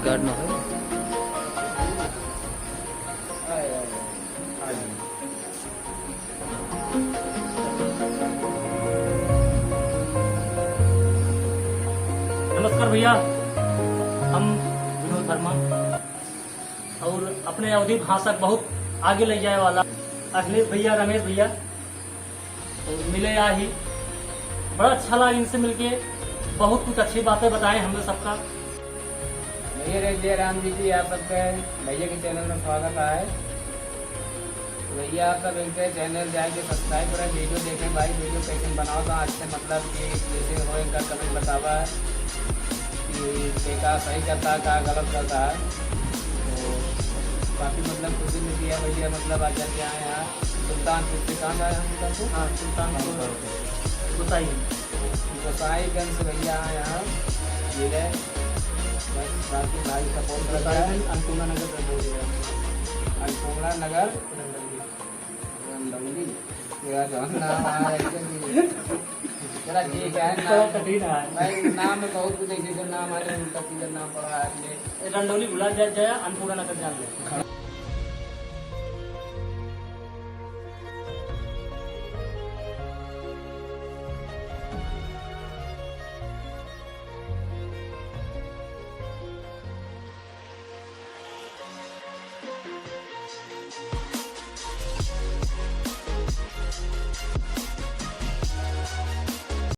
Record ना हो। नमस्कार भैया, हम विनोद वर्मा और अपने अवधि भाषा को बहुत आगे ले जाने वाला अखिलेश भैया, रमेश भैया तो मिले या ही बड़ा अच्छा लगा इनसे मिलके। बहुत कुछ अच्छी बातें बताएं हमने सबका। भैया जय राम जी आप सबका भैया के चैनल में स्वागत है। भैया आप सब इनके चैनल जाके सब्सक्राइब करें, वीडियो देखें भाई, वीडियो कैसे बनाओ तो अच्छे मतलब कि जैसे हो इनका कभी बतावा कि क्या सही करता है क्या गलत करता है। तो काफ़ी मतलब खुशी मिलती है भैया, मतलब आज जाके आए यहाँ सुल्तानपुर से। कहाँ आए हम उधर को? हाँ, सुल्तानपुर बताइए। गोसाईगंज से भैया आए यहाँ ये है। बस बाकी भाई सपोर्ट करता है। अन्नपूर्णा नगर अन्नपूर्णा नगर रंडौली नाम आ चला ठीक है। नाम कठिन है भाई, नाम में बहुत कुछ ऐसे नाम आ रहे हैं, उनका किधर नाम पड़ा है। रंडोली भुला जाए, अन्नपूर्णा नगर जान ले।